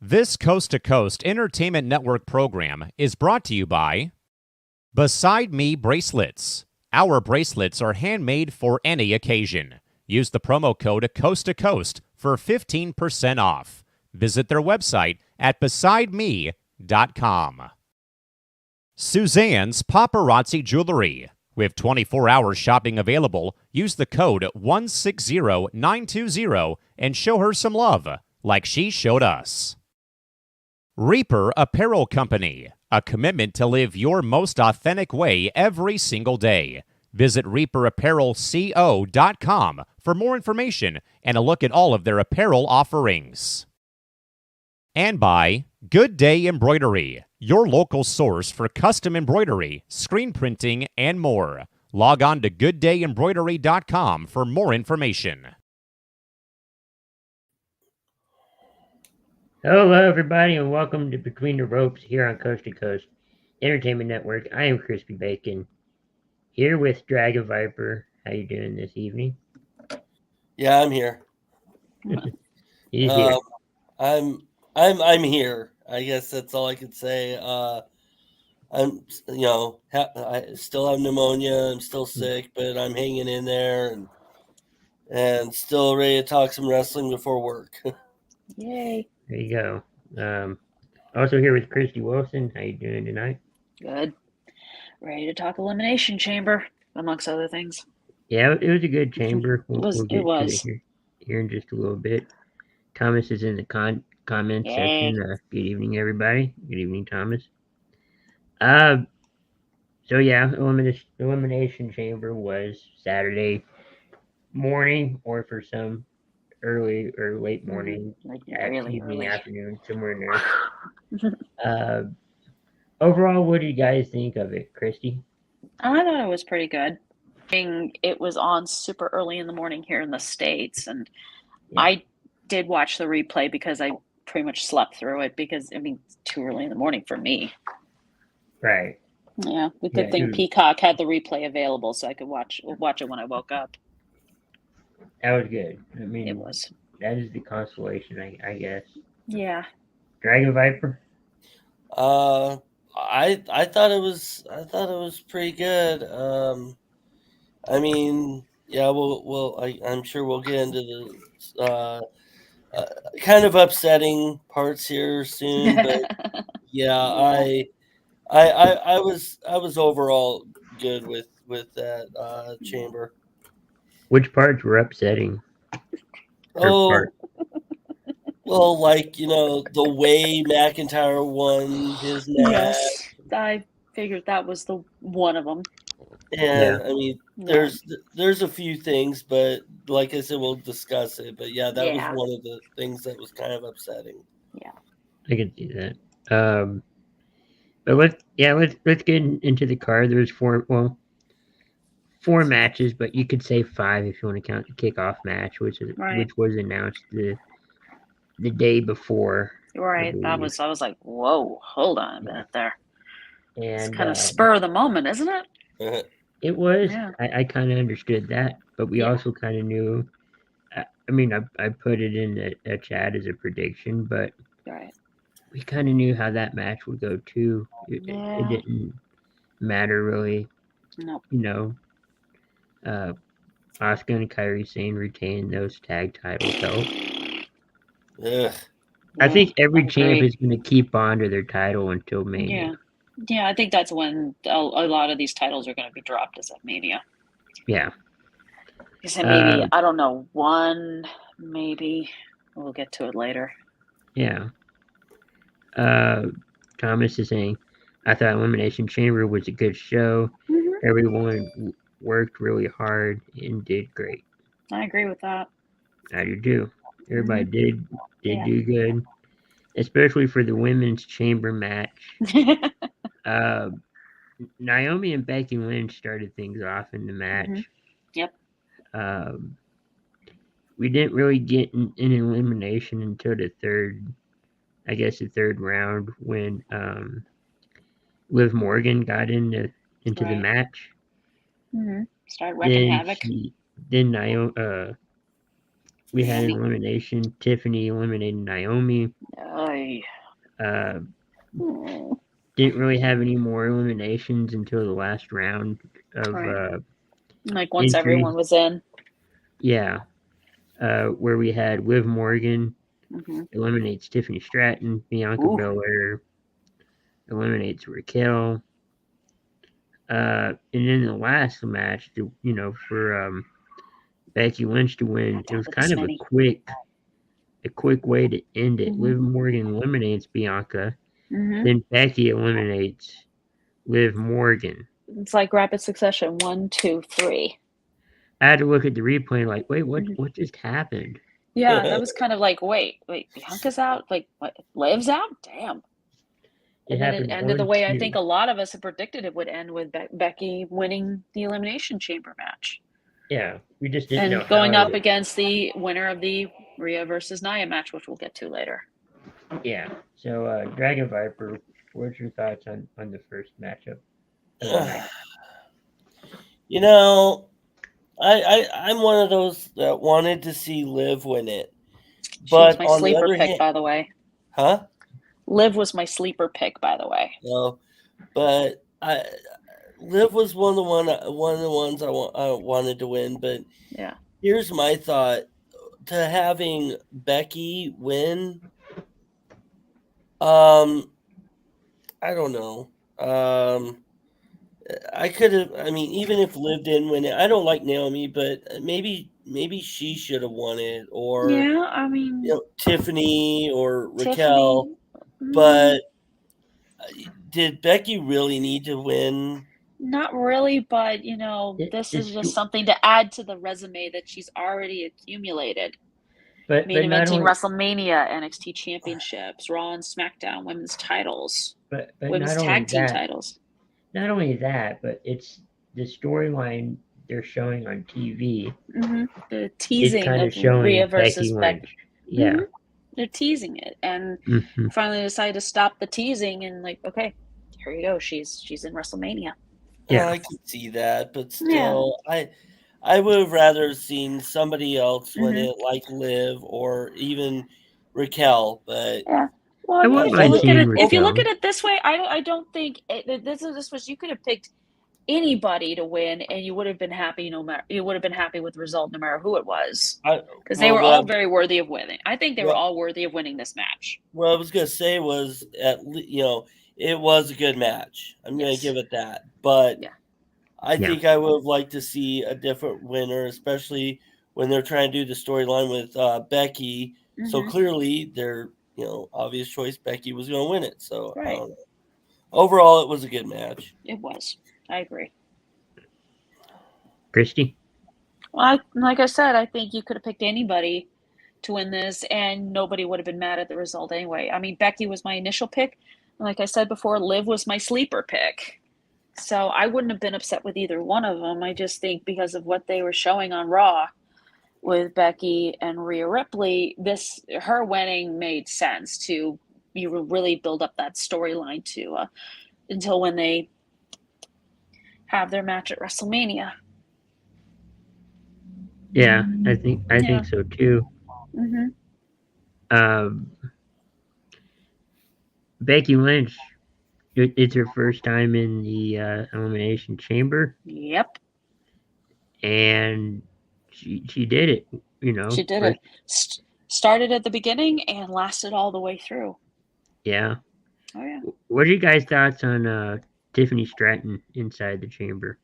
This Coast to Coast Entertainment Network program is brought to you by Beside Me Bracelets. Our bracelets are handmade for any occasion. Use the promo code Coast to Coast for 15% off. Visit their website at besideme.com. Suzanne's Paparazzi Jewelry. With 24-hour shopping available, use the code 160920 and show her some love, like she showed us. Reaper Apparel Company, a commitment to live your most authentic way every single day. Visit reaperapparelco.com for more information and a look at all of their apparel offerings. And by Good Day Embroidery, your local source for custom embroidery, screen printing, and more. Log on to gooddayembroidery.com for more information. Hello, everybody, and welcome to Between the Ropes here on Coast to Coast Entertainment Network. I am Crispy Bacon, here with Dragon Viper. How you doing this evening? Yeah, I'm here. He's here. I'm here. I guess that's all I could say. I still have pneumonia. I'm still sick, but I'm hanging in there and still ready to talk some wrestling before work. Yay. There you go. Also here with Christy Wilson. How you doing tonight? Good. Ready to talk Elimination Chamber, amongst other things. Yeah, it was a good chamber. We'll get It was. to it here in just a little bit. Thomas is in the comment section. Good evening, everybody. Good evening, Thomas. So yeah, Elimination Chamber was Saturday morning, or for some early or late morning, Like evening, early. afternoon, somewhere in there. Overall, what do you guys think of it, Christy? I thought it was pretty good. It was on super early in the morning here in the States, and yeah. I did watch the replay because I pretty much slept through it because, it's too early in the morning for me. Right. Yeah, the good thing Peacock had the replay available, so I could watch it when I woke up. That was good. It was. That is the consolation, I guess. Yeah. Dragon Viper. I thought it was pretty good. I'm sure we'll get into the kind of upsetting parts here soon, but yeah. I was overall good with that chamber. Which parts were upsetting? Well, the way McIntyre won his match. Yes, I figured that was the one of them. And there's a few things, but like I said, we'll discuss it. But yeah, that was one of the things that was kind of upsetting. Yeah, I can see that. But let's get into the card. There's four matches, but you could say 5 if you want to count the kickoff match, which was announced the day before. Right. I was like, whoa, hold on a minute there. And it's kind of spur of the moment, isn't it? It was. Yeah. I kind of understood that, but we also kind of knew. I put it in a chat as a prediction, but we kind of knew how that match would go too. It didn't matter really. No. Asuka and Kairi Sane retain those tag titles. So I think every champ is going to keep on to their title until Mania. Yeah, I think that's when a lot of these titles are going to be dropped, is at Mania. Yeah. Because maybe, I don't know, one, maybe. We'll get to it later. Yeah. Thomas is saying, I thought Elimination Chamber was a good show. Mm-hmm. Everyone worked really hard and did great. I agree with that. I do too. Everybody did do good, especially for the women's chamber match. Naomi and Becky Lynch started things off in the match. Mm-hmm. Yep. We didn't really get an elimination until the third round when Liv Morgan got into the match. Mm-hmm. Started wrecking havoc. Then Naomi, we had an elimination. Tiffany eliminated Naomi. Oh Aye. Didn't really have any more eliminations until the last round of like once entries. everyone was in. Yeah. Where we had Liv Morgan eliminates Tiffany Stratton, Bianca Belair eliminates Raquel. And then the last match, for Becky Lynch to win, it was kind of a quick way to end it. Liv Morgan eliminates Bianca, then Becky eliminates Liv Morgan. It's like rapid succession. 1, 2, 3. I had to look at the replay like, wait, what just happened? Yeah, that was kind of like, wait, Bianca's out? Like, what? Liv's out? Damn. And then it ended the way I think a lot of us had predicted it would end, with Becky winning the Elimination Chamber match. Yeah, we just didn't know. And going up against the winner of the Rhea versus Nia match, which we'll get to later. Yeah. So, Dragon Viper, what's your thoughts on the first matchup? I'm one of those that wanted to see Liv win it. But she was my sleeper pick, by the way. Huh? Liv was my sleeper pick, by the way. No, but Liv was one of the ones I wanted to win. But yeah, here's my thought: to having Becky win, I don't know. I could have. I mean, even if Liv didn't win it, I don't like Naomi, but maybe she should have won it, or Tiffany or Raquel. But did Becky really need to win? Not really, but this is just something to add to the resume that she's already accumulated. Main eventing WrestleMania, NXT championships, Raw and SmackDown women's titles, but women's tag team titles. Not only that, but it's the storyline they're showing on TV. The teasing of Rhea versus Becky. Yeah. They're teasing it, and finally decided to stop the teasing and okay, here you go. She's in WrestleMania. Yeah, I can see that, but still, I would have rather seen somebody else win it, like Liv or even Raquel. But well, if you look at it this way, I don't think this was. You could have picked anybody to win, and you would have been happy. You would have been happy with the result, no matter who it was, because they were all very worthy of winning. I think they were all worthy of winning this match. What I was gonna say was, it was a good match. I'm gonna give it that, but I think I would have liked to see a different winner, especially when they're trying to do the storyline with Becky. So clearly, their obvious choice, Becky was going to win it. So I don't know. Overall, it was a good match. It was. I agree. Christy? Well, like I said, I think you could have picked anybody to win this, and nobody would have been mad at the result anyway. I mean, Becky was my initial pick. And like I said before, Liv was my sleeper pick. So I wouldn't have been upset with either one of them. I just think because of what they were showing on Raw with Becky and Rhea Ripley, her winning made sense to really build up that storyline until when they have their match at WrestleMania. Yeah, I think so too. Becky Lynch, it's her first time in the Elimination Chamber. Yep. And she did it. She did it. Started at the beginning and lasted all the way through. Yeah. Oh yeah. What are you guys' thoughts on Tiffany Stratton inside the chamber?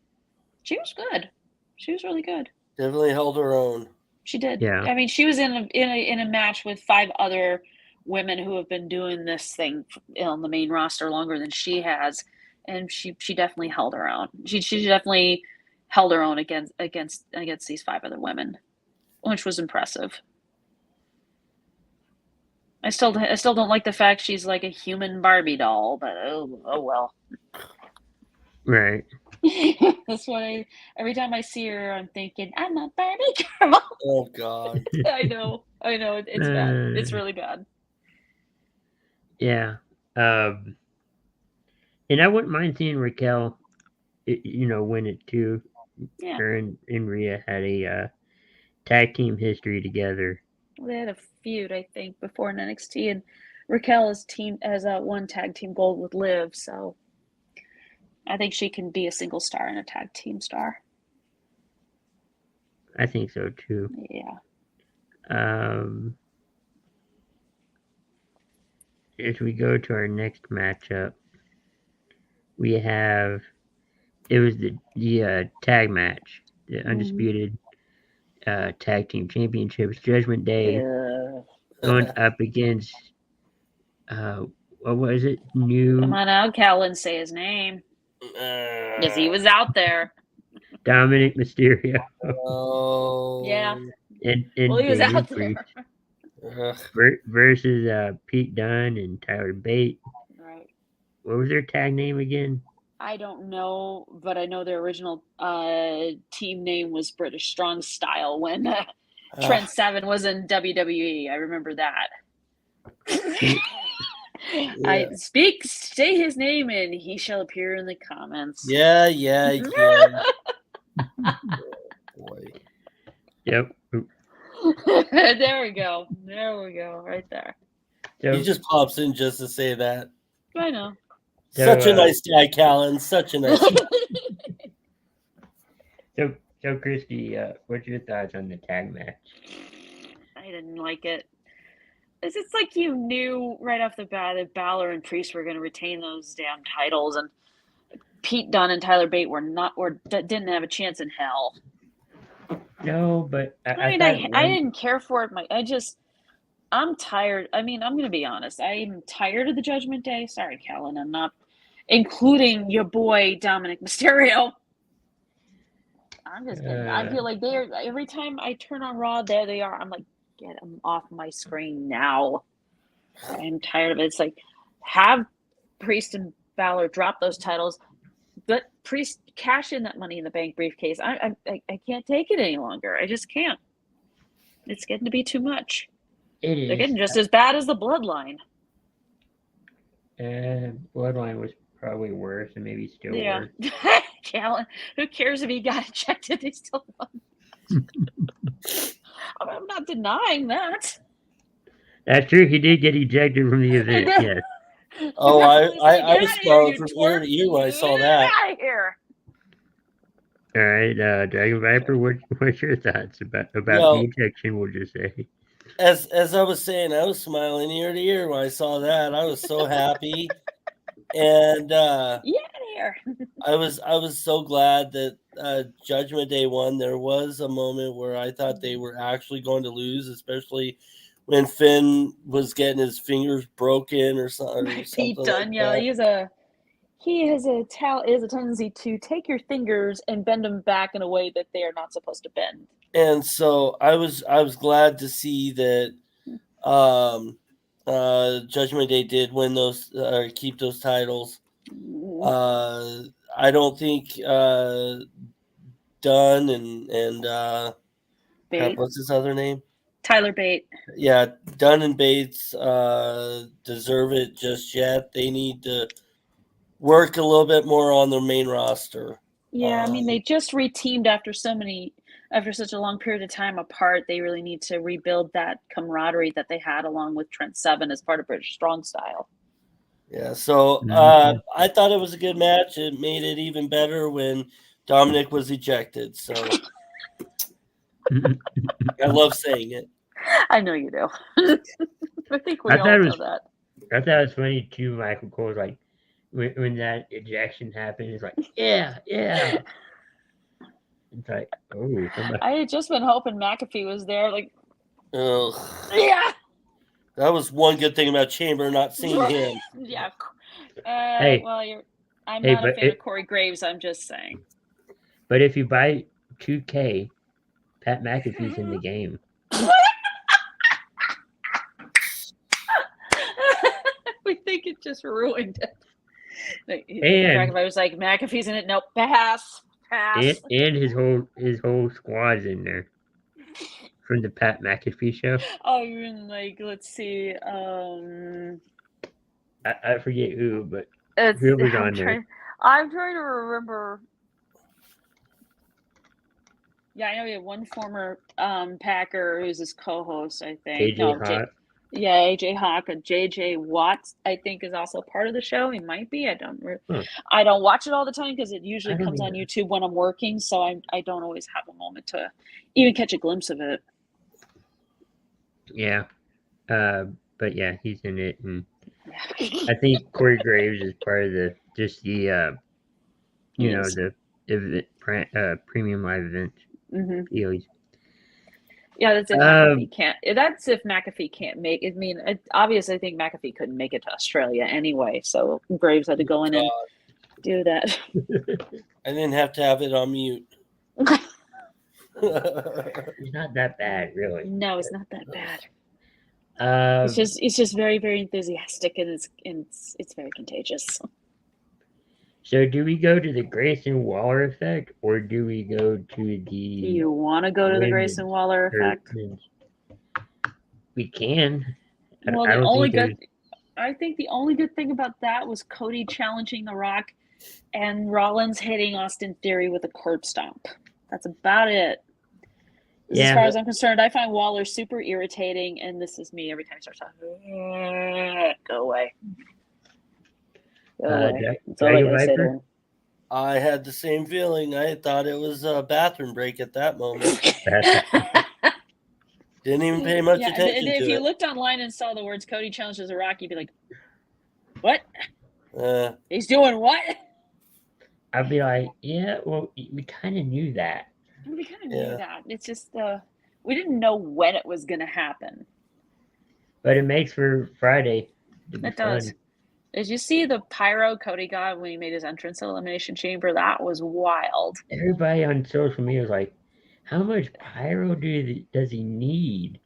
She was good. She was really good. Definitely held her own. She did. Yeah. I mean, she was in a match with 5 other women who have been doing this thing on the main roster longer than she has, and she definitely held her own. She definitely held her own against these 5 other women, which was impressive. I still don't like the fact she's like a human Barbie doll, but oh well. Right. That's why every time I see her, I'm thinking, I'm a Barbie girl. Oh God. I know. It's bad. It's really bad. Yeah. And I wouldn't mind seeing Raquel, win it too. Yeah. Her and Rhea had a tag team history together. They had a feud, I think, before in NXT, and Raquel has one tag team gold with Liv, so I think she can be a single star and a tag team star. I think so too. Yeah. As we go to our next matchup, we have the tag match, the undisputed tag team championships, Judgment Day going up against what was it? Come on out, Callan, say his name. Because he was out there. Dominic Mysterio. Oh. Yeah. And he was the out Priest there. versus Pete Dunne and Tyler Bate. Right. What was their tag name again? I don't know, but I know their original team name was British Strong Style when Trent Seven was in WWE. I remember that. Yeah. Say his name and he shall appear in the comments. Yeah, he can. Boy. Yep. There we go. Right there. He just pops in just to say that. I know. Such a nice guy, Callan. Such a nice guy. So Christy, what's your thoughts on the tag match? I didn't like it. It's like you knew right off the bat that Balor and Priest were going to retain those damn titles, and Pete Dunne and Tyler Bate didn't have a chance in hell. No, but I didn't care for it. I'm tired. I mean, I'm going to be honest. I'm tired of the Judgment Day. Sorry, Callan. I'm not including your boy Dominic Mysterio. I'm just kidding. I feel like every time I turn on Raw, there they are. I'm like, get them off my screen now. I'm tired of it. It's like, have Priest and Balor drop those titles, but Priest cash in that Money in the Bank briefcase. I can't take it any longer. I just can't. It's getting to be too much. They're getting just as bad as the Bloodline. Bloodline was probably worse, and maybe still worse. Callan, who cares if he got ejected? They still won. I'm not denying that. That's true. He did get ejected from the event. Yes. Oh, I was smiling from ear to ear when I saw that. Get out of here. All right, Dragon Viper, what's your thoughts about the ejection? We'll just say. As I was saying, I was smiling ear to ear when I saw that. I was so happy, and I was so glad that Judgment Day won. There was a moment where I thought they were actually going to lose, especially when Finn was getting his fingers broken or something. Pete Dunne, he has a tendency to take your fingers and bend them back in a way that they are not supposed to bend. And so I was glad to see that Judgment Day did win those or keep those titles. I don't think Dunn and what's his other name? Tyler Bate. Yeah, Dunn and Bates deserve it just yet. They need to work a little bit more on their main roster. Yeah, I mean, they just reteamed after such a long period of time apart. They really need to rebuild that camaraderie that they had along with Trent Seven as part of British Strong Style. Yeah, so I thought it was a good match. It made it even better when Dominic was ejected. So I love saying it. I know you do. I think we all know that. I thought it was funny too. Michael Cole's like, when that ejection happened, it's like, yeah. It's like, oh. I had just been hoping McAfee was there. Like, yeah. That was one good thing about Chamber, not seeing him. Yeah. Well, I'm not a fan of Corey Graves. I'm just saying. But if you buy 2K, Pat McAfee's in the game. We think it just ruined it. And I was like, McAfee's in it. Nope, pass. And his whole squad's in there from the Pat McAfee show. Oh, you're in let's see. I forget who, but whoever's on there. I'm trying to remember. Yeah, I know we have one former Packer who's his co-host. I think. KJ Hart. Yeah, AJ Hawk and JJ Watts, I think, is also part of the show. He might be. I don't watch it all the time because it usually comes on YouTube when I'm working, so I don't always have a moment to even catch a glimpse of it. Yeah. But yeah, he's in it, and I think Corey Graves is part of the premium live event. Mm-hmm. Yeah, that's if McAfee can't. That's if McAfee can't make. I mean, obviously, I think McAfee couldn't make it to Australia anyway, so Graves had to go in and do that. I didn't have to have it on mute. It's not that bad, really. No, it's not that bad. It's just very, very enthusiastic, and it's very contagious. So, do we go to the Grayson Waller effect, or do we go to the? Do you want to go to the Grayson Waller effect? We can. Well, I think the only good thing about that was Cody challenging The Rock, and Rollins hitting Austin Theory with a curb stomp. That's about it. As far as I'm concerned, I find Waller super irritating, and this is me every time he starts talking. Go away. Go away. That's all I gotta say to him. I had the same feeling. I thought it was a bathroom break at that moment. Didn't even pay much attention to it. If you looked online and saw the words Cody challenges The Rock, you'd be like, what? He's doing what? I'd be like, yeah, well, we kind of knew that. We kind of knew that. It's just we didn't know when it was going to happen. But it makes for Friday. It does. Did you see the pyro Cody got when he made his entrance to Elimination Chamber? That was wild. Everybody on social media was like, how much pyro does he need?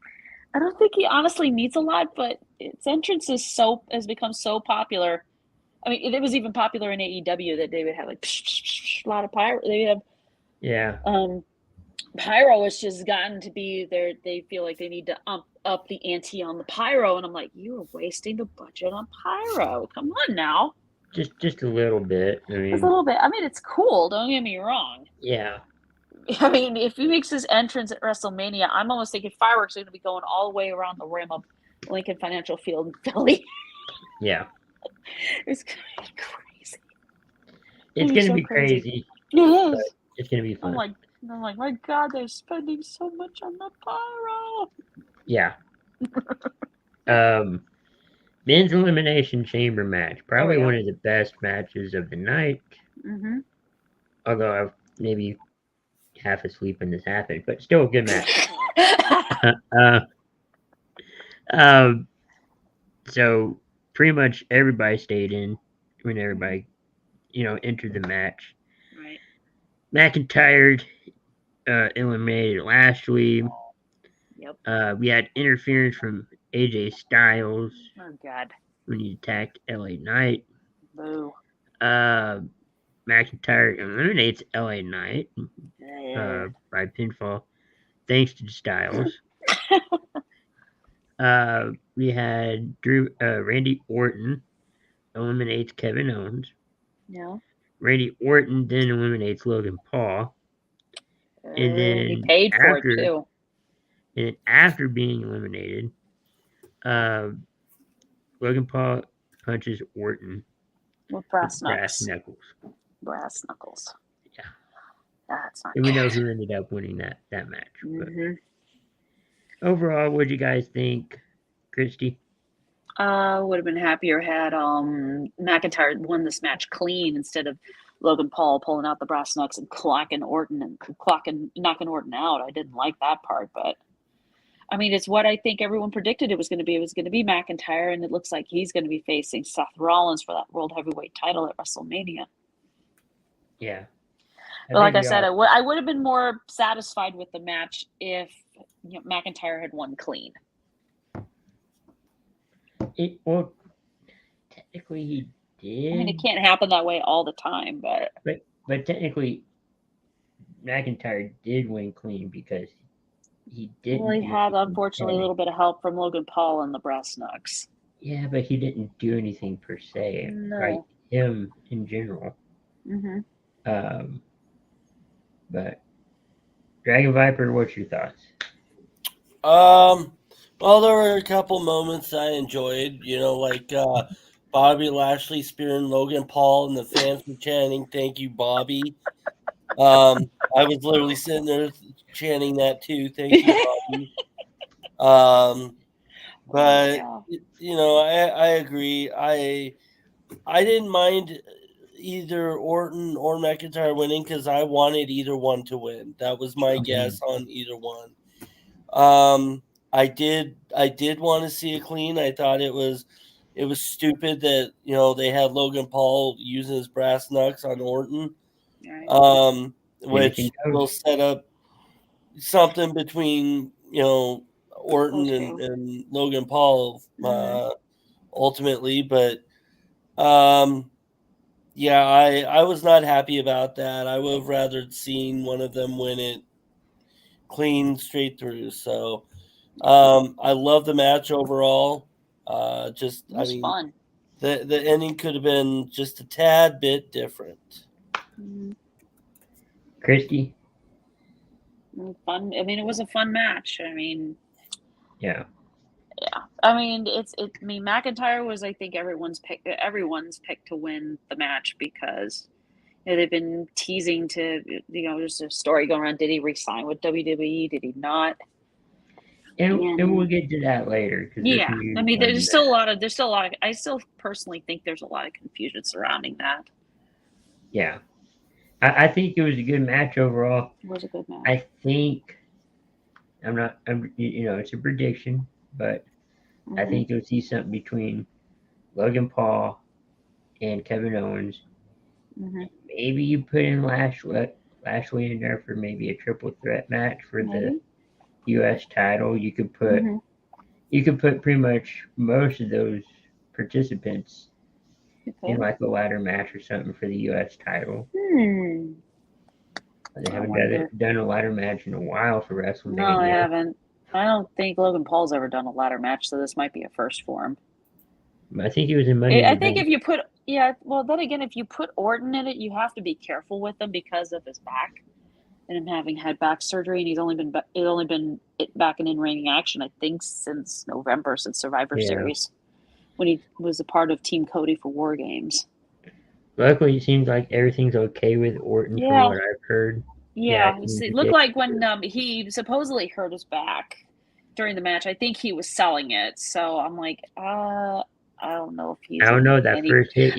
I don't think he honestly needs a lot, but its entrance has become so popular. I mean, it was even popular in AEW that they would have like a lot of pyro. They would have pyro has just gotten to be there. They feel like they need to up the ante on the pyro, and I'm like, you are wasting the budget on pyro. Come on now. Just a little bit. Just a little bit. I mean, it's cool. Don't get me wrong. Yeah. I mean, if he makes his entrance at WrestleMania, I'm almost thinking fireworks are going to be going all the way around the rim of Lincoln Financial Field in Philly. Yeah. It's going to be crazy. It's going to be crazy. It is. It's going to be fun. I'm like, my God, they're spending so much on the pyro. Yeah. Men's Elimination Chamber match. Probably one of the best matches of the night. Mm-hmm. Although I was maybe half asleep when this happened, but still a good match. So pretty much everybody stayed in when everybody, entered the match. Right. McIntyre eliminated Lashley. Yep. We had interference from AJ Styles. Oh God. When he attacked LA Knight. Boo. McIntyre eliminates LA Knight by pinfall, thanks to Styles. We had Randy Orton eliminates Kevin Owens. Yeah. Randy Orton then eliminates Logan Paul. And then he paid for it too. And then after being eliminated, Logan Paul punches Orton with brass knuckles. Brass knuckles. Yeah. That's not And we know who ended up winning that match. Mm-hmm. But overall, what do you guys think, Christy? Would have been happier had McIntyre won this match clean instead of Logan Paul pulling out the brass knucks and knocking Orton out. I didn't like that part, but I mean, it's what I think everyone predicted it was going to be. It was going to be McIntyre, and it looks like he's going to be facing Seth Rollins for that World Heavyweight title at WrestleMania. Yeah. But like I said, I would have been more satisfied with the match if McIntyre had won clean. Well, technically he did. I mean, it can't happen that way all the time, but technically, McIntyre did win clean because he didn't. Well, he had unfortunately a little bit of help from Logan Paul and the brass knucks. Yeah, but he didn't do anything per se. No. Right? Him in general. Mm-hmm. But Dragon Viper, what's your thoughts? Well, there were a couple moments I enjoyed, like Bobby Lashley spearing Logan Paul and the fans were chanting, "Thank you, Bobby." I was literally sitting there chanting that too. Thank you, Bobby. But I agree. I didn't mind either Orton or McIntyre winning because I wanted either one to win. That was my guess on either one. I did want to see it clean. I thought it was stupid that they had Logan Paul using his brass knucks on Orton, which will set up something between Orton and Logan Paul ultimately. But yeah, I was not happy about that. I would have rather seen one of them win it clean straight through. So I love the match overall. It was fun. The ending could have been just a tad bit different. Christy? Fun. I mean, it was a fun match. I mean, yeah. I mean, McIntyre was, I think, everyone's pick to win the match because they've been teasing to, there's a story going around. Did he resign with WWE? Did he not? And we'll get to that later. Yeah, I mean, there's still a lot of. I still personally think there's a lot of confusion surrounding that. Yeah, I think it was a good match overall. It was a good match. I think it's a prediction, but I think you'll see something between Logan Paul and Kevin Owens. Maybe you put in Lashley in there for maybe a triple threat match for the U.S. title. You could put pretty much most of those participants in like a ladder match or something for the U.S. title. They haven't done a ladder match in a while for WrestleMania. No, they haven't. I don't think Logan Paul's ever done a ladder match, so this might be a first for him. I think he was in Money. I think if you put, well, then again, if you put Orton in it, you have to be careful with him because of his back and him having had back surgery, and he's only been back in ring action, I think, since November, since Survivor Series, when he was a part of Team Cody for War Games. Luckily, it seems like everything's okay with Orton from what I've heard. Yeah, it looked like when he supposedly hurt his back during the match, I think he was selling it. So I'm like, I don't know if he's. I don't know that first hit.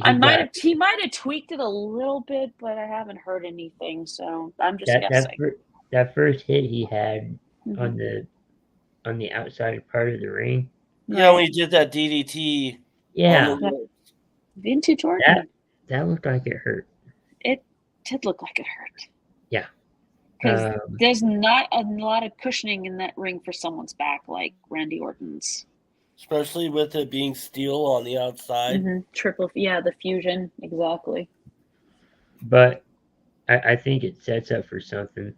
He might have tweaked it a little bit, but I haven't heard anything. So I'm just guessing. That first hit he had on the outside part of the ring. Yeah, when he did that DDT. Yeah. Vintage Orton. That looked like it hurt. It did look like it hurt. Yeah. Because there's not a lot of cushioning in that ring for someone's back like Randy Orton's. Especially with it being steel on the outside. The fusion, exactly. But I think it sets up for something.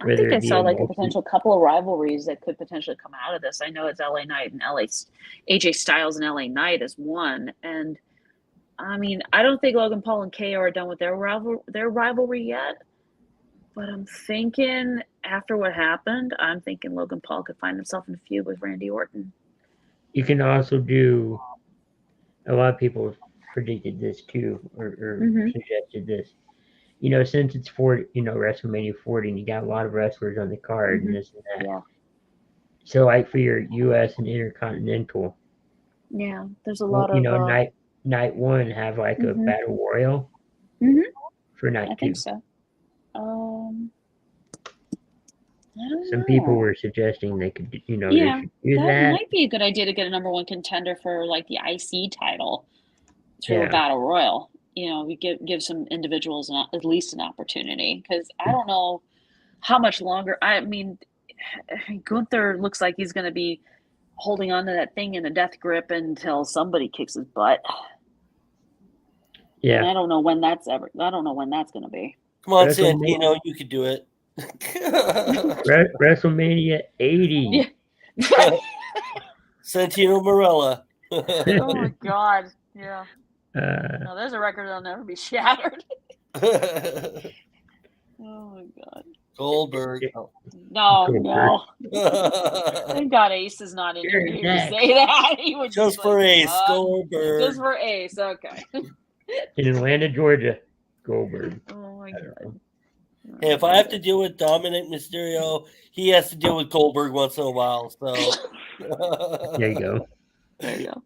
I think I saw like a potential couple of rivalries that could potentially come out of this. I know it's LA Knight and AJ Styles and LA Knight is one. And I mean, I don't think Logan Paul and KO are done with their rivalry yet. But I'm thinking after what happened, I'm thinking Logan Paul could find himself in a feud with Randy Orton. You can also do. A lot of people predicted this too, or suggested this. Since it's WrestleMania 40, and you got a lot of wrestlers on the card and this and that. Yeah. So, like for your U.S. and Intercontinental. Yeah, there's a lot of. Night one have like a battle royal. For night two. I think so. I don't Some know. people were suggesting they could, they should do that. That might be a good idea to get a number one contender for like the IC title through a battle royal. We give some individuals at least an opportunity because I don't know how much longer. I mean, Gunther looks like he's going to be holding on to that thing in a death grip until somebody kicks his butt. Yeah, and I don't know when that's going to be. Come on, Santino, you could do it. WrestleMania 80. Yeah. Santino Marella. Oh my God! Yeah. No, there's a record that'll never be shattered. Oh my God. Goldberg. Oh. No. Thank God Ace is not in here to say that. He would just for Ace, Goldberg. Just for Ace, okay. In Atlanta, Georgia, Goldberg. Oh my God. Hey, if I have to deal with Dominic Mysterio, he has to deal with Goldberg once in a while. So there you go. There you go.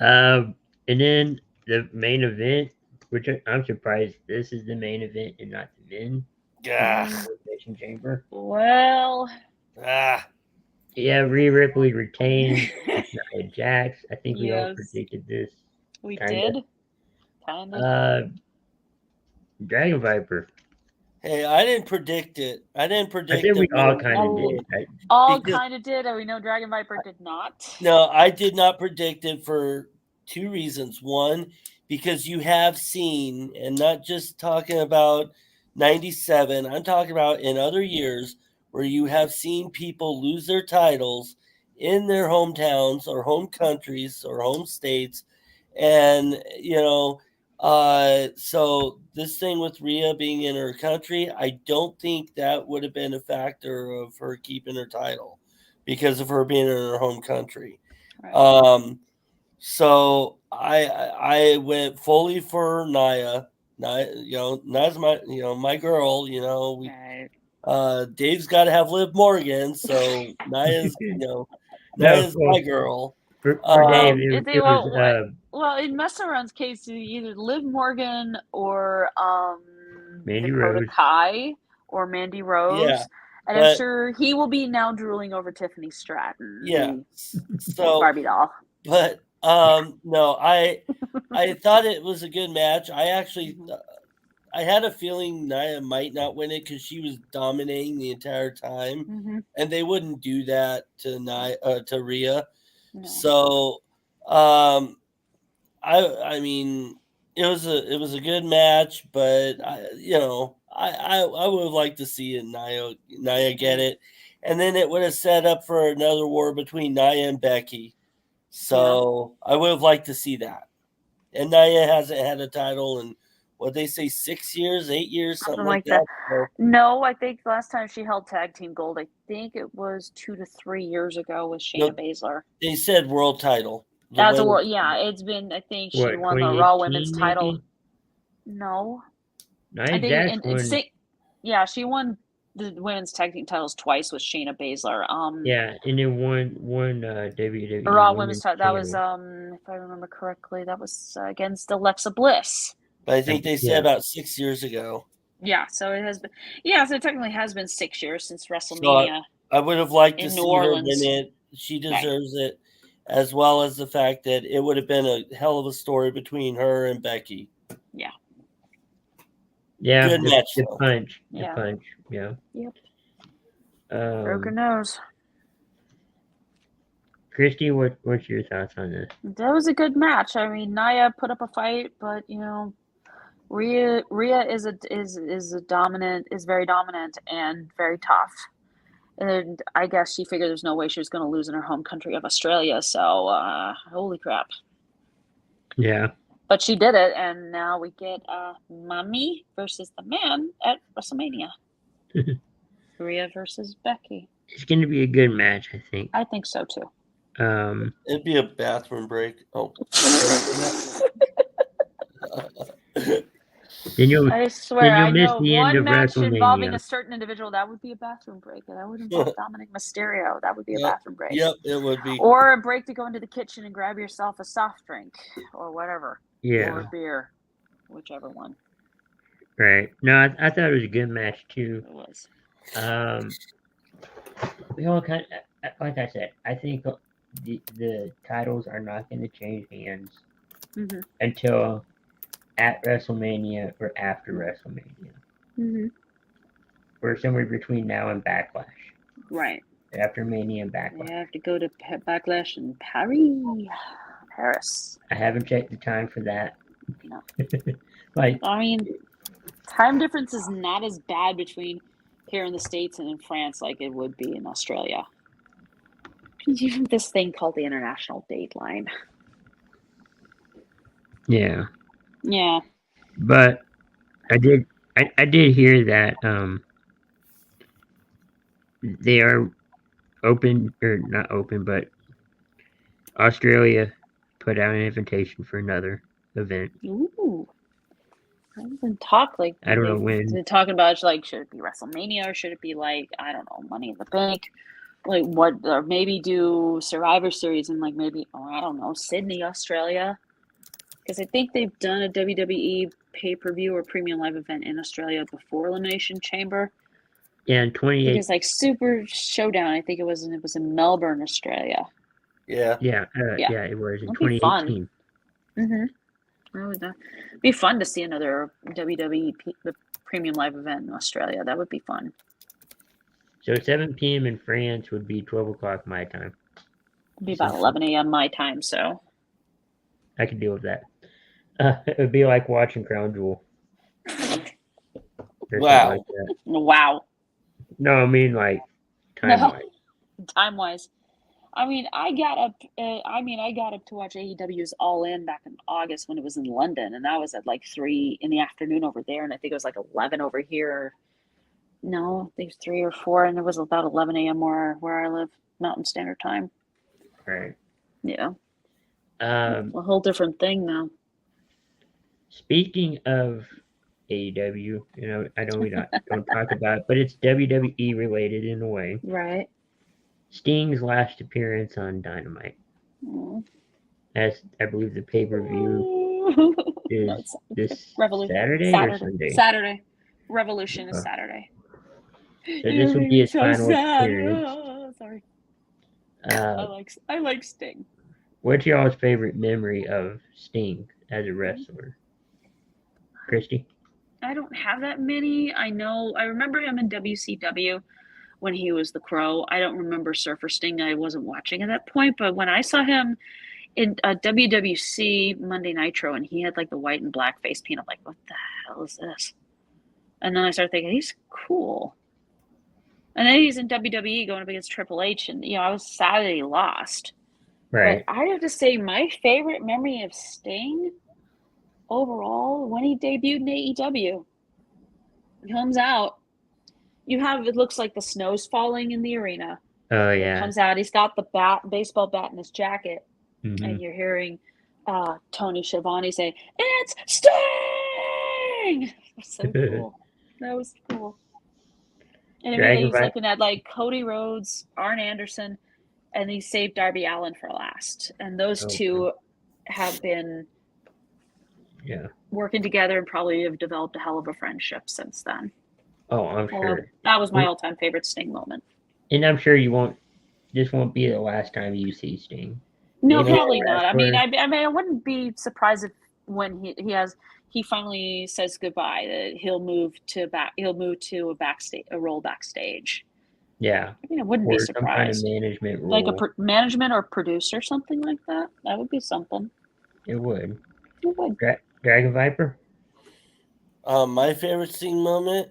And then the main event, which I'm surprised this is the main event and not the men. Elimination Chamber. Well. Yeah, Rhea Ripley retained Nia Jax. I think we all predicted this. We did. Kind of. Dragon Viper. Hey, I didn't predict it. I think we all kind of did. Right? All kind of did, and we know Dragon Viper did not. No, I did not predict it for two reasons. One, because you have seen, and not just talking about 97, I'm talking about in other years where you have seen people lose their titles in their hometowns or home countries or home states. And, so this thing with Rhea being in her country, I don't think that would have been a factor of her keeping her title because of her being in her home country. Right. So I went fully for Nia. Nia's my girl. Dave's got to have Liv Morgan, so Nia's Nia's my girl. For Dave, well, in Messaron's case, either Liv Morgan or Mandy Rose, Kai or Mandy Rose. Yeah, and I'm sure he will be now drooling over Tiffany Stratton. Yeah, so Barbie doll. But no, I thought it was a good match. I actually, I had a feeling Nia might not win it because she was dominating the entire time, and they wouldn't do that to Rhea. No. So, I mean, it was a good match, but I would have liked to see Nia get it, and then it would have set up for another war between Nia and Becky. So I would have liked to see that. And Nia hasn't had a title in what they say 6 years, 8 years, something like that. So, no, I think the last time she held tag team gold, I think it was 2 to 3 years ago with Shayna Baszler. They said world title. That's a world. Yeah, it's been. I think she won the Raw Women's title. Maybe? No, Nia Jax won. Yeah, she won the women's tag team titles twice with Shayna Baszler. Yeah, and then won WWE Raw Women's title. That was if I remember correctly, that was against Alexa Bliss. But I think they said about 6 years ago. Yeah, so it has been. Yeah, so it technically has been 6 years since WrestleMania. So I would have liked to see New Orleans. her win it. She deserves it, as well as the fact that it would have been a hell of a story between her and Becky. Yeah. Yeah, good match. The punch. Yeah. Yep. Broken nose. Christy, what's your thoughts on this? That was a good match. I mean, Nia put up a fight, but Rhea is very dominant and very tough. And I guess she figured there's no way she was going to lose in her home country of Australia. So, holy crap. Yeah. But she did it, and now we get Mommy versus the man at WrestleMania. Rhea versus Becky. It's going to be a good match, I think. I think so, too. It'd be a bathroom break. Oh. I swear, I know one match WrestleMania. involving a certain individual, that would be a bathroom break. And that would involve Dominic Mysterio. That would be a bathroom break. Yep, it would be. Or a break to go into the kitchen and grab yourself a soft drink or whatever. Yeah. Or a beer. Whichever one. Right. No, I thought it was a good match, too. It was. We all kind of, like I said, I think the titles are not going to change hands until at WrestleMania or after WrestleMania. Or somewhere between now and Backlash. Right. After Mania and Backlash. You have to go to Backlash in Paris. I haven't checked the time for that. No. I mean, time difference is not as bad between here in the States and in France like it would be in Australia. You have this thing called the International Dateline. Yeah. Yeah. But I did hear that they are open, or not open, but Australia put out an invitation for another event. Ooh. And talk like I don't know when. they're talking about like should it be WrestleMania or should it be like I don't know Money in the Bank, like what or maybe do Survivor Series and like maybe I don't know Sydney, Australia, because I think they've done a WWE pay-per-view or premium live event in Australia before Elimination Chamber. Yeah, in 28. Because like Super Showdown, I think it was in Melbourne, Australia. Yeah. Yeah, it was in 2018. It would be fun to see another WWE the premium live event in Australia. That would be fun. So 7 p.m. in France would be 12 o'clock my time. It'd be about 11 a.m. my time, so I could deal with that. It would be like watching Crown Jewel. Wow. Like that. Wow. No, I mean like time-wise. Time-wise. I mean, I got up to watch AEW's All In back in August when it was in London, and that was at like 3 in the afternoon over there, and I think it was like 11 over here. No, I think 3 or 4, and it was about 11 a.m. where I live, Mountain Standard Time. Right. Yeah. A whole different thing now. Speaking of AEW, I know we don't talk about it, but it's WWE related in a way. Right. Sting's last appearance on Dynamite. As I believe the pay-per-view is this Saturday or Sunday? Saturday. Revolution is Saturday. So this will be his final appearance. Oh, sorry. I like Sting. What's y'all's favorite memory of Sting as a wrestler? Christy? I don't have that many. I remember him in WCW when he was the Crow. I don't remember Surfer Sting. I wasn't watching at that point, but when I saw him in WWC Monday Nitro and he had like the white and black face paint, I'm like, what the hell is this? And then I started thinking, he's cool. And then he's in WWE going up against Triple H, and I was sad that he lost. Right. But I have to say, my favorite memory of Sting overall when he debuted in AEW. He comes out. It looks like the snow's falling in the arena. Oh yeah. He comes out. He's got the baseball bat in his jacket, and you're hearing Tony Schiavone say, "It's Sting!" That's so cool. That was cool. And he's looking at like Cody Rhodes, Arn Anderson, and he saved Darby Allin for last. And those two have been working together and probably have developed a hell of a friendship since then. Oh, I'm sure. That was my all-time favorite Sting moment. And I'm sure this won't be the last time you see Sting. No, probably not. I mean, I wouldn't be surprised if when he finally says goodbye that he'll move to a role backstage. Yeah. I mean, I wouldn't be surprised. Some kind of management role. Like a management or producer, something like that. That would be something. It would. It would. Dragon Viper? My favorite Sting moment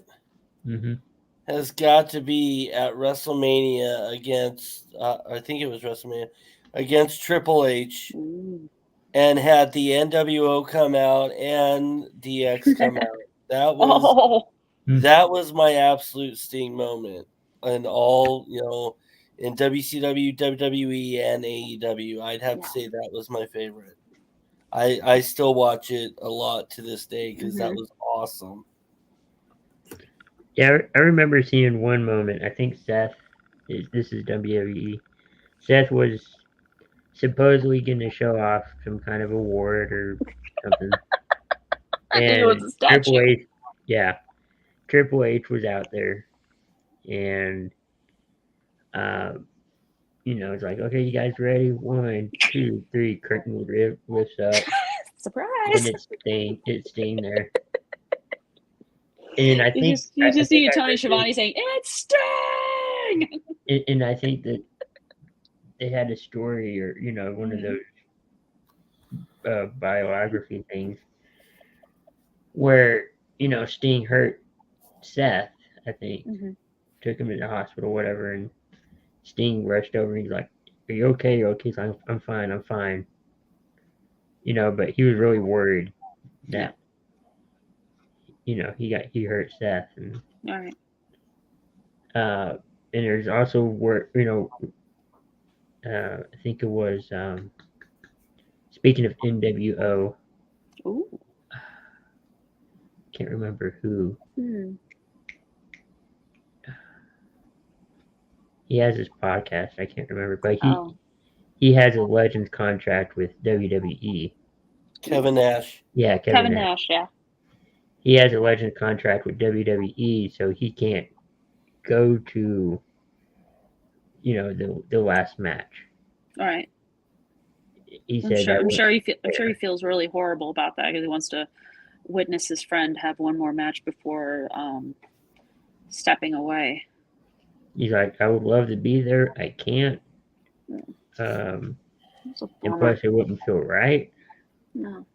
has got to be at WrestleMania against, I think it was WrestleMania, against Triple H. And had the NWO come out and DX come out. That was my absolute Sting moment. And all, in WCW, WWE, and AEW, I'd have to say that was my favorite. I still watch it a lot to this day because that was awesome. Yeah, I remember seeing one moment. I think this is WWE. Seth was supposedly going to show off some kind of award or something. And it was a statue. Triple H was out there. And, it's like, okay, you guys ready? 1, 2, 3, curtain lifts up. Surprise! And it's Sting there. And I think you just see Tony Schiavone saying, "It's Sting!" And I think that they had a story or, one of those biography things where, Sting hurt Seth, I think. Took him to the hospital, whatever, and Sting rushed over and he's like, "Are you okay? You're okay." He's like, I'm fine. But he was really worried that, he hurt Seth. And, all right. and there's also where I think it was speaking of NWO. Ooh. Can't remember who. He has his podcast. I can't remember, but he has a Legends contract with WWE. Kevin Nash. Yeah, Kevin Nash. Yeah. He has a Legends contract with WWE, so he can't go to the last match. All right. He said I'm sure he feels really horrible about that because he wants to witness his friend have one more match before stepping away. He's like, I would love to be there. I can't. And plus, it wouldn't feel right. No.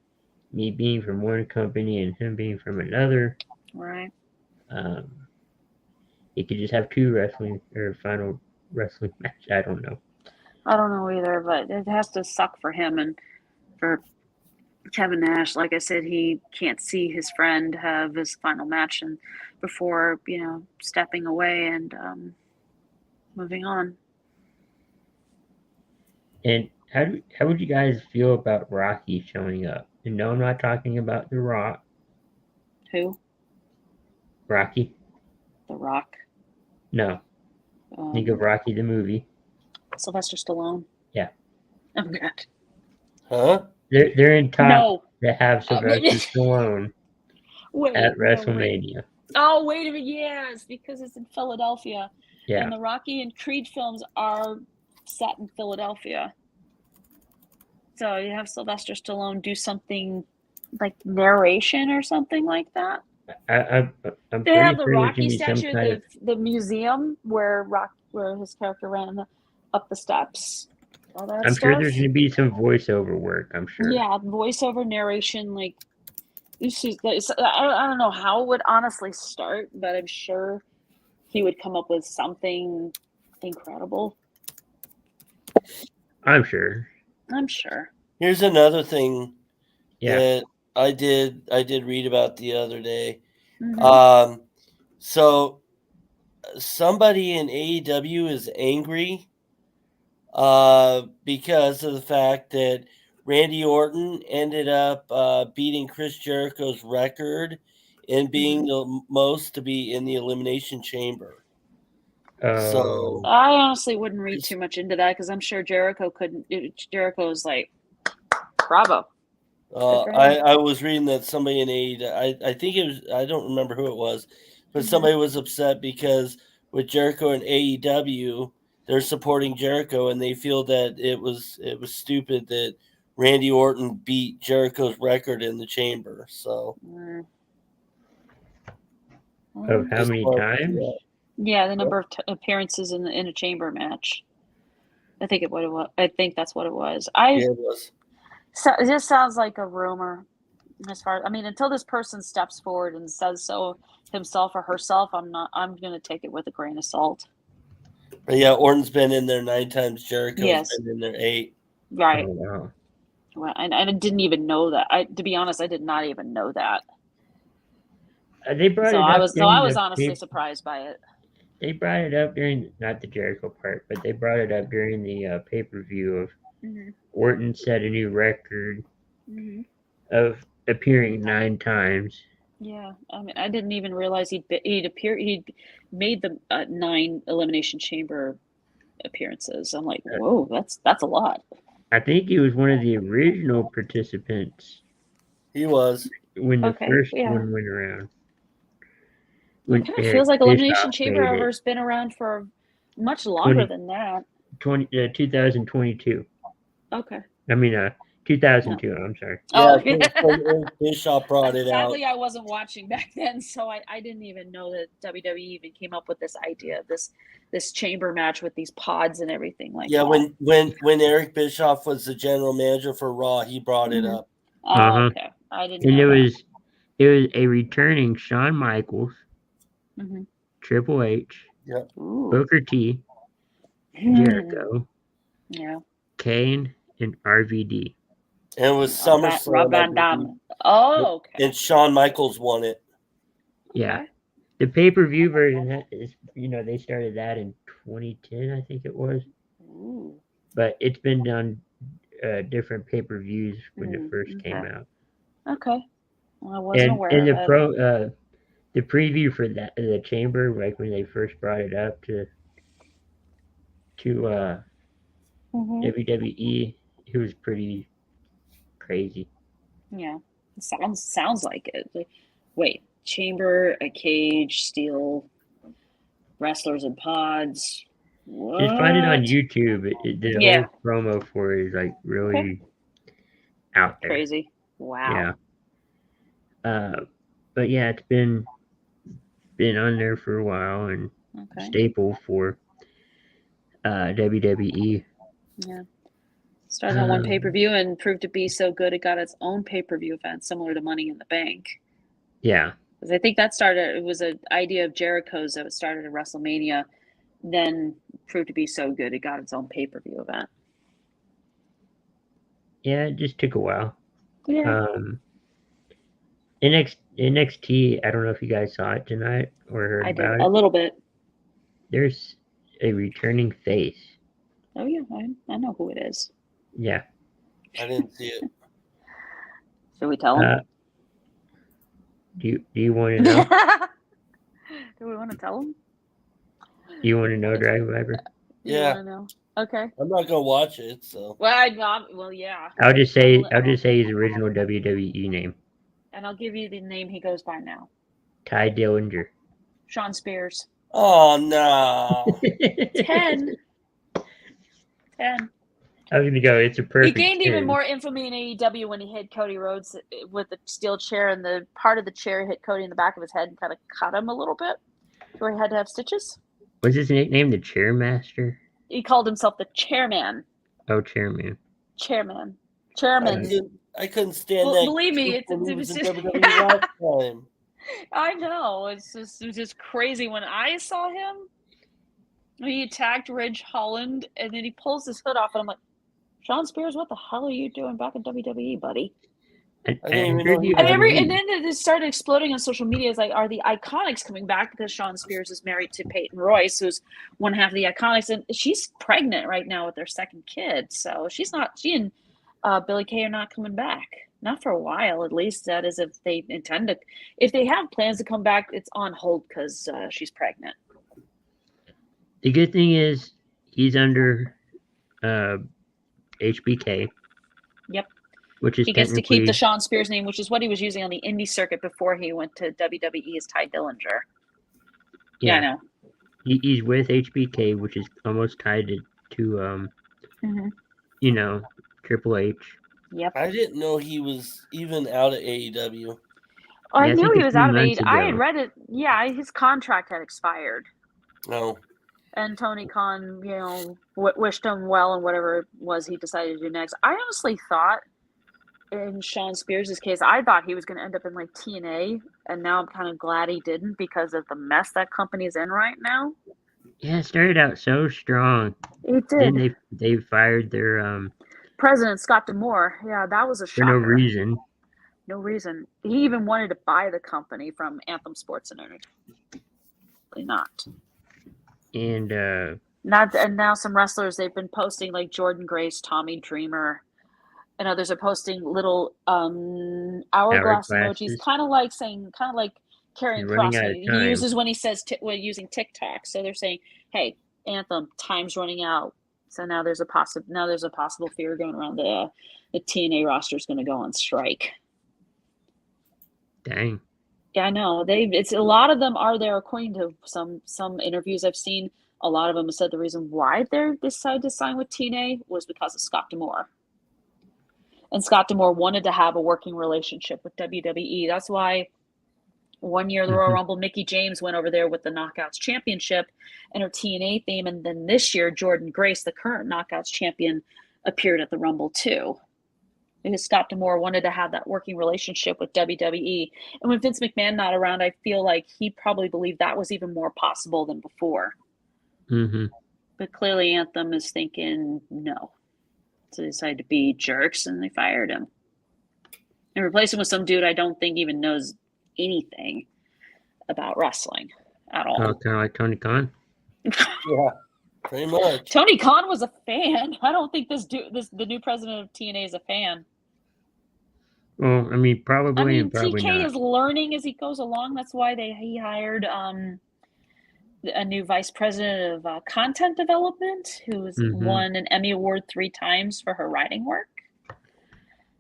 Me being from one company and him being from another. Right. He could just have two final wrestling match. I don't know. I don't know either, but it has to suck for him and for Kevin Nash. Like I said, he can't see his friend have his final match and before stepping away and moving on. And how would you guys feel about Rocky showing up? And no, I'm not talking about The Rock. Who? Rocky. The Rock. No. Think of Rocky the movie. Sylvester Stallone. Yeah. Oh God. Huh? They're in talks to have Sylvester Stallone at WrestleMania. Wait. Oh, wait a minute. Yes, because it's in Philadelphia. Yeah. And the Rocky and Creed films are set in Philadelphia. So you have Sylvester Stallone do something like narration or something like that. I'm they have the sure Rocky statue at the museum where his character ran up the steps. All that I'm stuff. sure there's going to be some voiceover work. I'm sure. Yeah, voiceover narration. Like, I don't know how it would honestly start, but I'm sure he would come up with something incredible. I'm sure. Here's another thing that I did read about the other day. Mm-hmm. So somebody in AEW is angry because of the fact that Randy Orton ended up beating Chris Jericho's record and being the most to be in the Elimination Chamber. So I honestly wouldn't read too much into that because I'm sure Jericho couldn't. Jericho's like, bravo. I was reading that somebody in AEW, I think it was, I don't remember who it was, but somebody was upset because with Jericho and AEW, they're supporting Jericho and they feel that it was stupid that Randy Orton beat Jericho's record in the chamber. So of how many times? Yeah, the number of appearances in a chamber match. I think it was. I think that's what it was. It was. So it just sounds like a rumor. As far, until this person steps forward and says so himself or herself, I'm going to take it with a grain of salt. But yeah, Orton's been in there 9 times. Jericho's been in there 8. Right. Oh, wow. Well, and I didn't even know that. To be honest, I did not even know that. They brought it up. I was honestly surprised by it. They brought it up during, not the Jericho part, but they brought it up during the pay-per-view of Orton set a new record of appearing 9 times. Yeah, I didn't even realize he'd made the 9 Elimination Chamber appearances. I'm like, whoa, that's a lot. I think he was one of the original participants. He was when the first one went around. It kind of feels like Elimination Chamber has been around for much longer than that. 2022. Okay. 2002. No. I'm sorry. Yeah, Bischoff brought it out. Sadly, I wasn't watching back then, so I didn't even know that WWE even came up with this idea of this chamber match with these pods and everything like that. Yeah, when Eric Bischoff was the general manager for Raw, he brought it up. Oh, okay. I didn't know. And it was a returning Shawn Michaels, Triple H, Booker T, Jericho, Kane, and RVD. And it was SummerSlam. Oh, okay. And Shawn Michaels won it. Yeah. The pay-per-view version is, they started that in 2010, I think it was. Ooh. But it's been done different pay-per-views when it first came out. Okay. Well, I wasn't aware and of the the preview for that the Chamber, like when they first brought it up to WWE, it was pretty crazy. Yeah, it sounds like it. Wait, chamber, a cage, steel, wrestlers in pods. What? Just find it on YouTube. The Yeah. whole promo for it is like really out there. Crazy. Wow. Yeah. But yeah, it's been on there for a while and staple for WWE. Yeah. Started on one pay-per-view and proved to be so good it got its own pay-per-view event similar to Money in the Bank. Yeah. Because I think that started, it was an idea of Jericho's that started at WrestleMania, then proved to be so good it got its own pay-per-view event. Yeah, it just took a while. Yeah. NXT, I don't know if you guys saw it tonight or heard about it. A little bit. There's a returning face. Oh yeah, I know who it is. Yeah. I didn't see it. Should we tell him? Do you want to know? Do we want to tell him? Do you want to know, Drag Viper? Yeah. You know? Okay. I'm not gonna watch it, so. Well, yeah. I'll just say his original WWE name. And I'll give you the name he goes by now. Ty Dillinger. Sean Spears. Oh no. 10. I was gonna go. It's a perfect. He gained 10. even more infamy in AEW when he hit Cody Rhodes with the steel chair, and the part of the chair hit Cody in the back of his head and kind of cut him a little bit, where he had to have stitches. Was his nickname the Chairmaster? He called himself the Chairman. Oh, Chairman. Chairman. I couldn't stand that. Believe me, it was just. WWE last time. I know. It was just crazy. When I saw him, he attacked Ridge Holland, and then he pulls his hood off, and I'm like, Sean Spears, what the hell are you doing back in WWE, buddy? And then it started exploding on social media. It's like, are the Iconics coming back? Because Sean Spears is married to Peyton Royce, who's one half of the Iconics, and she's pregnant right now with their second kid. So she and Billie Kay are not coming back. Not for a while, at least. That is if they intend to. If they have plans to come back, it's on hold because she's pregnant. The good thing is he's under HBK. Yep. Which is he gets to keep the Sean Spears name, which is what he was using on the indie circuit before he went to WWE as Ty Dillinger. Yeah, I know. He's with HBK, which is almost tied to Triple H. Yep. I didn't know he was even out of AEW. Oh, I knew he was out of AEW. I had read it. Yeah, his contract had expired. No. And Tony Khan, wished him well in whatever it was he decided to do next. I honestly thought, in Sean Spears' case, I thought he was going to end up in like TNA, and now I'm kind of glad he didn't because of the mess that company's in right now. Yeah, it started out so strong. It did. Then they fired their president, Scott D'Amore. Yeah, that was a shocker. For no reason. No reason. He even wanted to buy the company from Anthem Sports and Entertainment. Not. And now some wrestlers, they've been posting like Jordan Grace, Tommy Dreamer, and others are posting little hourglass emojis, kind of like Karrion Kross he uses when he says using TikTok. So they're saying, "Hey, Anthem, time's running out." So now there's a possible fear going around the TNA roster is going to go on strike. Dang. Yeah, I know. It's a lot of them are there, according to some interviews I've seen. A lot of them have said the reason why they decided to sign with TNA was because of Scott D'Amore. And Scott D'Amore wanted to have a working relationship with WWE. That's why one year the Royal Rumble, Mickie James went over there with the Knockouts Championship and her TNA theme. And then this year, Jordan Grace, the current Knockouts champion, appeared at the Rumble too. Because Scott D'Amore wanted to have that working relationship with WWE. And with Vince McMahon not around, I feel like he probably believed that was even more possible than before. Mm-hmm. But clearly Anthem is thinking no. So they decided to be jerks and they fired him. And replaced him with some dude I don't think even knows anything. about wrestling at all. Oh, kind of like Tony Khan. Yeah, pretty much. Tony Khan was a fan. I don't think the new president of TNA is a fan. Well, I mean, probably and probably TK not. is learning as he goes along. That's why he hired a new vice president of content development who's won an Emmy Award 3 times for her writing work.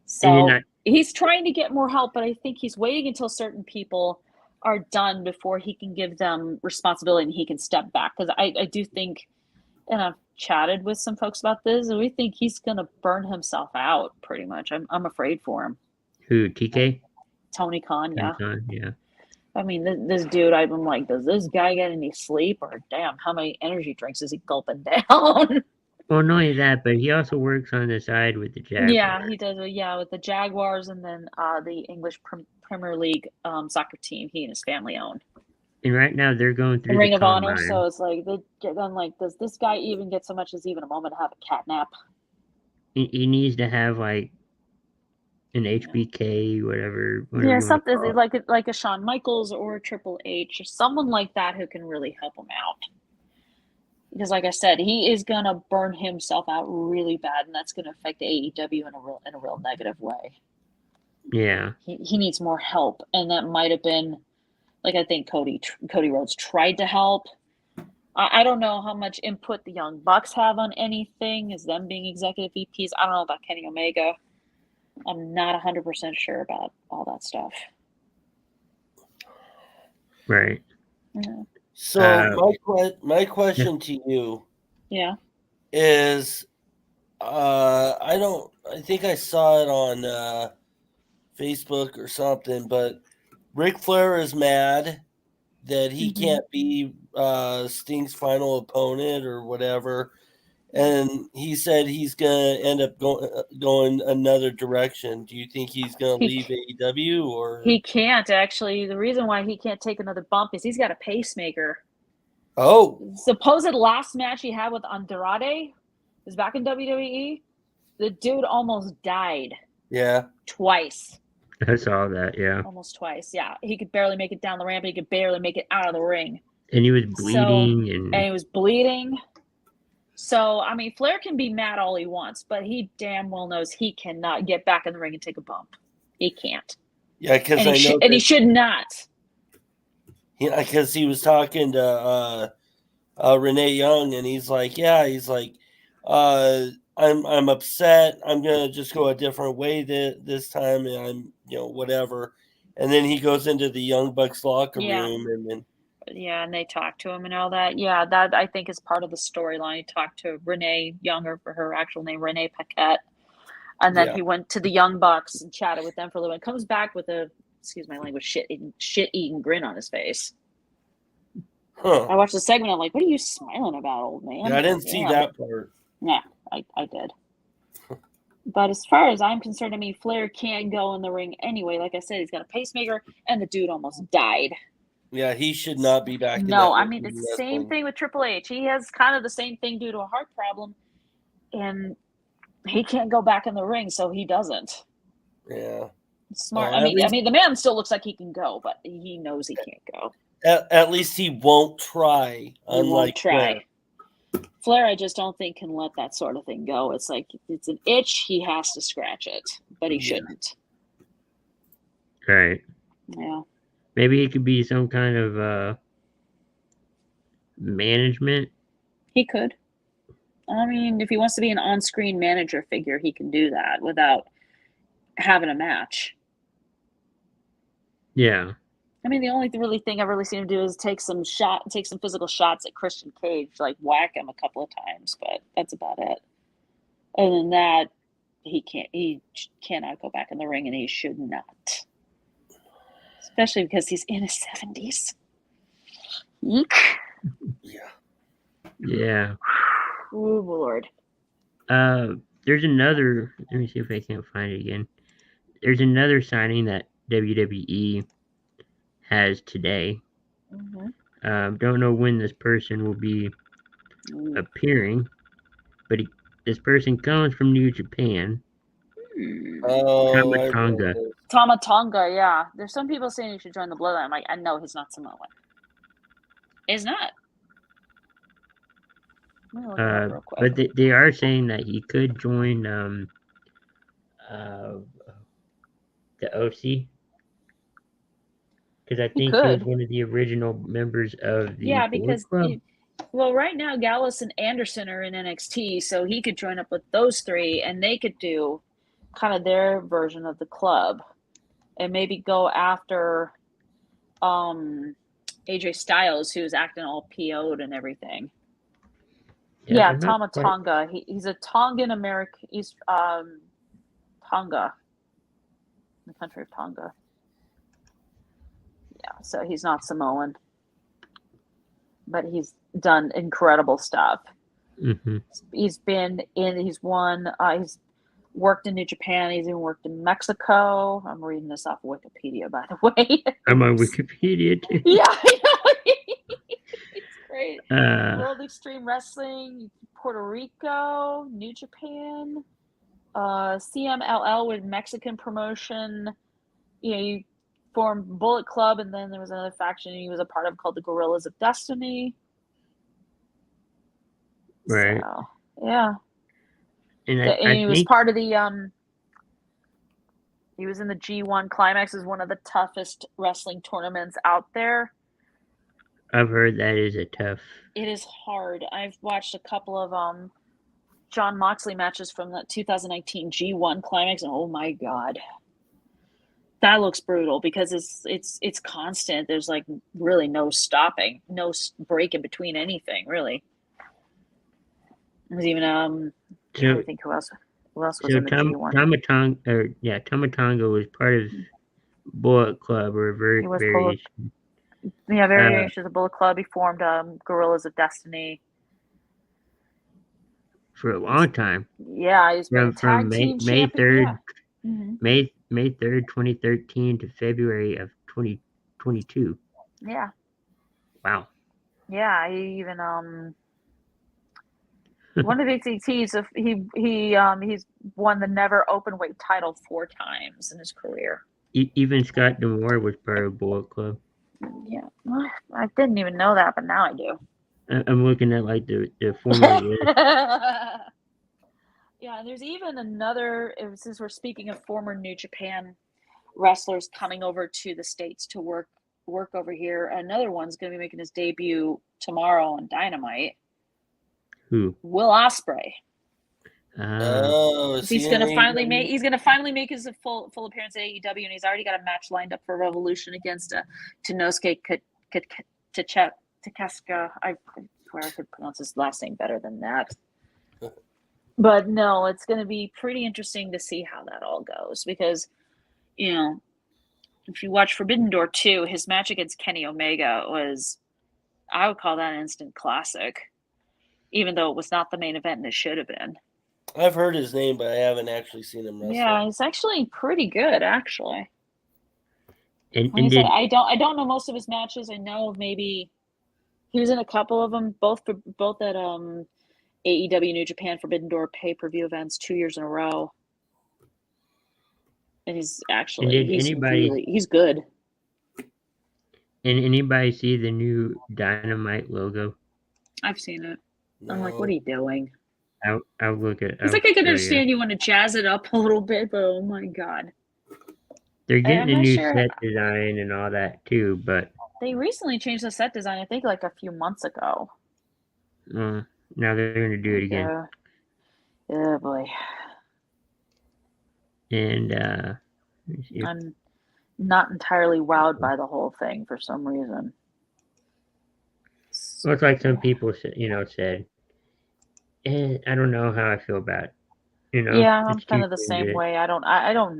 So he's trying to get more help, but I think he's waiting until certain people are done before he can give them responsibility and he can step back. Because I do think, and I've chatted with some folks about this, and we think he's going to burn himself out pretty much. I'm afraid for him. Who, TK? Tony Khan, yeah. Tony Khan, yeah. I mean, this dude, I've been like, does this guy get any sleep? Or damn, how many energy drinks is he gulping down? Well, not only that, but he also works on the side with the Jaguars. Yeah, he does. Yeah, with the Jaguars and then the English Premier League soccer team he and his family own. And right now they're going through Ring of Honor, so it's like, I'm like, does this guy even get so much as even a moment to have a cat nap? He needs to have like an HBK, whatever yeah, something like a Shawn Michaels or a Triple H or someone like that who can really help him out. Because, like I said, he is gonna burn himself out really bad, and that's gonna affect AEW in a real negative way. Yeah, he needs more help, and that might have been, like, I think Cody Rhodes tried to help. I don't know how much input the Young Bucks have on anything, as them being executive VPs. I don't know about Kenny Omega. I'm not 100% sure about all that stuff. Right. Yeah. So my question to you, is, I think I saw it on Facebook or something, but Ric Flair is mad that he can't be Sting's final opponent or whatever, and he said he's gonna end up going another direction. Do you think he's gonna leave AEW, or he can't actually? The reason why he can't take another bump is he's got a pacemaker. Oh, supposed last match he had with Andrade was back in WWE. The dude almost died. Yeah, twice. I saw that. Yeah, almost twice. Yeah, he could barely make it down the ramp. He could barely make it out of the ring. And he was bleeding. And he was bleeding. So, I mean, Flair can be mad all he wants, but he damn well knows he cannot get back in the ring and take a bump. He can't. Yeah, because he should not. Yeah, because he was talking to Renee Young, and he's like, I'm upset. I'm gonna just go a different way this time, and I'm whatever. And then he goes into the Young Bucks locker room, and then. Yeah, and they talk to him and all that. Yeah, that I think is part of the storyline. He talked to Renee Younger, for her actual name, Renee Paquette. And then he went to the Young Bucks and chatted with them for a little bit. Comes back with a, excuse my language, shit-eating grin on his face. Huh. I watched the segment. I'm like, what are you smiling about, old man? Yeah, I didn't see that part. Yeah, I did. But as far as I'm concerned, I mean, Flair can't go in the ring anyway. Like I said, he's got a pacemaker, and the dude almost died. Yeah, he should not be back. No, I mean, it's the same thing with Triple H. He has kind of the same thing due to a heart problem, and he can't go back in the ring, so he doesn't. Yeah. Smart. I mean, the man still looks like he can go, but he knows he can't go. At least he won't try. He won't try. Flair, I just don't think can let that sort of thing go. It's like, it's an itch, he has to scratch it, but he shouldn't. Right. Yeah. Maybe it could be some kind of management. He could. I mean, if he wants to be an on-screen manager figure, he can do that without having a match. Yeah. I mean, the only thing I've really seen him do is take some physical shots at Christian Cage, like whack him a couple of times, but that's about it. Other than that, he cannot go back in the ring, and he should not. Especially because he's in his 70s. Eek. Yeah. Oh, Lord. There's another, let me see if I can't find it again. There's another signing that WWE has today. Don't know when this person will be appearing, but this person comes from New Japan. Oh, Tamatonga. Tama Tonga, yeah. There's some people saying he should join the Bloodline. I'm like, I know he's not Samoan. He's not. Let me look it up real quick. But they are saying that he could join the OC. Because I think he was one of the original members of the Bullet Club. Well, right now Gallus and Anderson are in NXT, so he could join up with those three, and they could do kind of their version of the club, and maybe go after AJ Styles, who's acting all PO'd and everything. Yeah, Tama Tonga. He's a Tongan American. He's Tonga, the country of Tonga. Yeah, so he's not Samoan, but he's done incredible stuff. Mm-hmm. He's worked in New Japan. He's even worked in Mexico. I'm reading this off of Wikipedia, by the way. I'm on Wikipedia too. Yeah, I know. It's great. World Extreme Wrestling, Puerto Rico, New Japan, CMLL with Mexican promotion. You formed Bullet Club, and then there was another faction he was a part of called the Guerrillas of Destiny. Right. So, yeah. And he was part of the he was in the G1 Climax, is one of the toughest wrestling tournaments out there. I've heard that is a tough. It is hard. I've watched a couple of Jon Moxley matches from the 2019 G1 Climax, and oh my god. That looks brutal because it's constant. There's like really no stopping, no break in between anything, really. There's even I think who else was in the G1. Tama Tonga was part of Bullet Club or variation. Variations of Bullet Club. He formed Guerrillas of Destiny for a long time. Yeah, he's been from May 3rd. Yeah. Mm-hmm. May 3rd, 2013 to February of 2022. Yeah. Wow. Yeah, he even one of the he's won the never openweight title 4 times in his career. Even Scott D'Amore was part of Bullet Club. Yeah, I didn't even know that, but now I do. I'm looking at like the former list. Yeah, and there's even another. Since we're speaking of former New Japan wrestlers coming over to the States to work over here, another one's going to be making his debut tomorrow on Dynamite. Who? Will Ospreay. He's going to finally make his full appearance at AEW, and he's already got a match lined up for Revolution against Tenosuke Takeshita. I swear I could pronounce his last name better than that. But no, it's going to be pretty interesting to see how that all goes because, if you watch Forbidden Door 2, his match against Kenny Omega was, I would call that an instant classic, even though it was not the main event and it should have been. I've heard his name, but I haven't actually seen him wrestle. Yeah, he's actually pretty good, actually. And I don't know most of his matches. I know maybe he was in a couple of them, both at AEW New Japan Forbidden Door pay-per-view events 2 years in a row. And he's actually he's good. And anybody see the new Dynamite logo? I've seen it. No. I'm like, what are you doing? I'll look at. It's like I can understand you want to jazz it up a little bit, but oh my god. They're getting a new set design and all that too, but they recently changed the set design. I think like a few months ago. Now they're going to do it again. Oh boy. And I'm not entirely wowed by the whole thing for some reason. Looks like some people said, I don't know how I feel about it. Yeah, I'm kind of the same way. I don't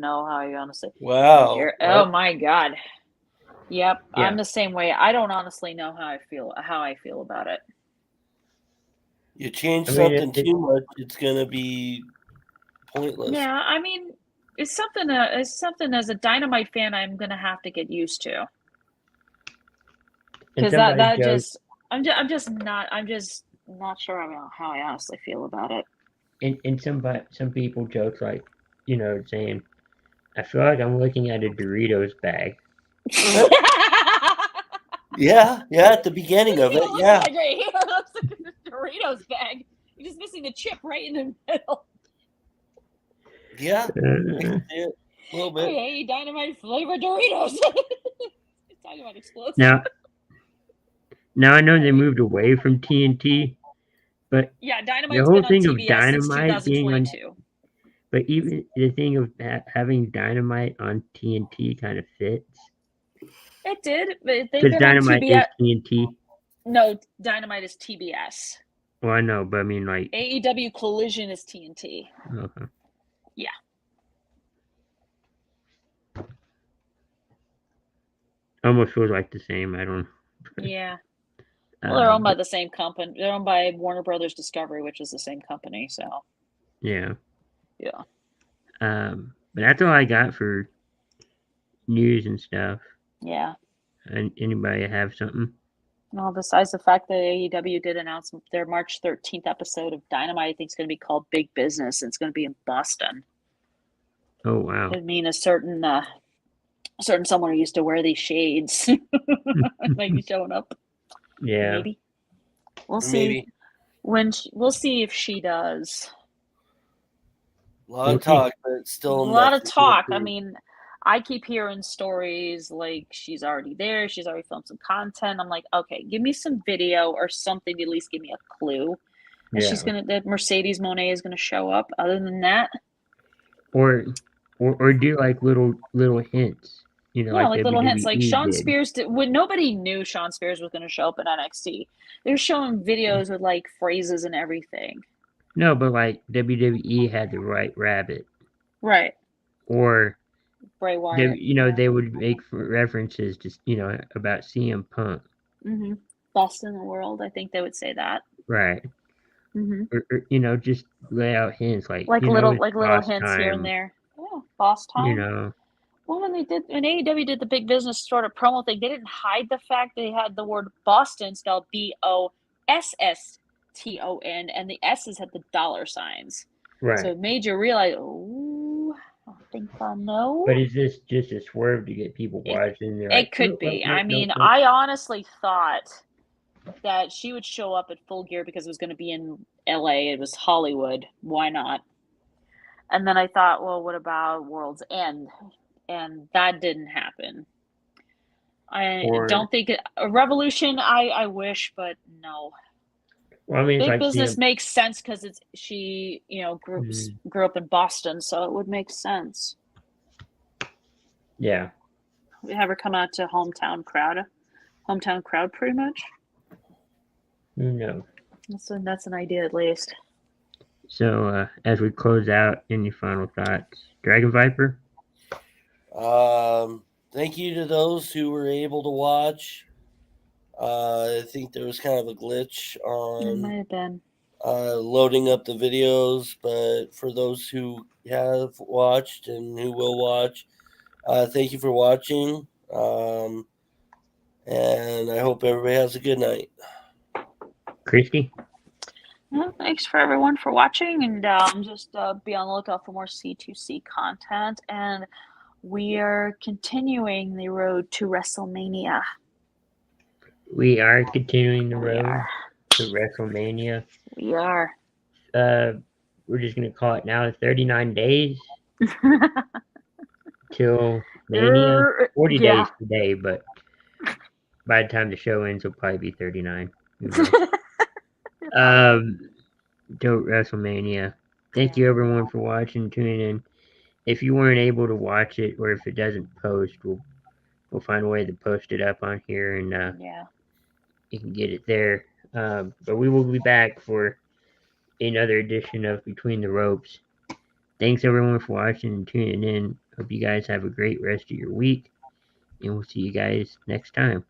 know how I honestly. Wow. Oh my god. Yep, yeah. I'm the same way. I don't honestly know how I feel about it. You change something too much, it's gonna be pointless. Yeah, I mean, it's something as a Dynamite fan I'm gonna have to get used to. Because I'm just not sure how I honestly feel about it. And some people joke like, saying, I feel like I'm looking at a Doritos bag. Yeah, at the beginning of it, yeah. Like right here, it looks like a Doritos bag. You're just missing the chip right in the middle. Yeah, I can see it a little bit. Hey, dynamite flavored Doritos. Talking about explosive. Now I know they moved away from TNT, but yeah, the Dynamite's whole been on thing TBS of Dynamite since being on, 2022. but even the thing of having Dynamite on TNT kind of fits. It did, but they've Because been Dynamite on TBS. is TNT. No, Dynamite is TBS. Well, I know, but I mean, like AEW Collision is TNT. Okay. Yeah. Almost feels like the same. I don't. Yeah. Well, they're owned by the same company. They're owned by Warner Brothers Discovery, which is the same company. So. Yeah. Yeah. But that's all I got for news and stuff. Yeah. And anybody have something? No, besides the fact that AEW did announce their March 13th episode of Dynamite, I think it's going to be called Big Business. And it's going to be in Boston. Oh wow! I mean, a certain someone who used to wear these shades might be showing up. Yeah, maybe we'll see. Maybe. We'll see if she does. A lot of talk, but it's still a lot of talk. I mean, I keep hearing stories like she's already there. She's already filmed some content. I'm like, okay, give me some video or something to at least give me a clue. And she's that Mercedes Moné is gonna show up. Other than that, or do like little hints. You know, like little hints. Like Sean did. Spears when nobody knew Sean Spears was going to show up in NXT. They're showing videos with like phrases and everything. No, but like WWE had the White Rabbit, right? Or Bray Wyatt. They would make references to about CM Punk. Mm-hmm. Best in the world. I think they would say that. Right. Mm-hmm. Or just lay out hints like little hints here and there. Yeah, boss time. Well, when AEW did the Big Business sort of promo thing, they didn't hide the fact they had the word Boston spelled BOSSTON, and the S's had the dollar signs. Right. So it made you realize, oh, I think I know. But is this just a swerve to get people watching? It could be. I mean, I honestly thought that she would show up at Full Gear because it was going to be in LA. It was Hollywood. Why not? And then I thought, well, what about World's End? And that didn't happen. I don't think a Revolution. I wish, but no. Well, I mean, Big Business makes sense because she grew up in Boston, so it would make sense. Yeah. We have her come out to hometown crowd, pretty much. No. That's an idea at least. So as we close out, any final thoughts, Dragon Viper? Thank you to those who were able to watch. I think there was kind of a glitch on it might have been loading up the videos, but for those who have watched and who will watch, thank you for watching. And I hope everybody has a good night. Christy? Well, thanks for everyone for watching, and just be on the lookout for more C2C content. And we are continuing the road to WrestleMania. We are continuing the road to WrestleMania. We are. We're just going to call it now 39 days till Mania. 40 days today, but by the time the show ends, it'll probably be 39. Till WrestleMania. Thank you everyone for watching, tuning in. If you weren't able to watch it, or if it doesn't post, we'll find a way to post it up on here, and you can get it there. But we will be back for another edition of Between the Ropes. Thanks everyone for watching and tuning in. Hope you guys have a great rest of your week, and we'll see you guys next time.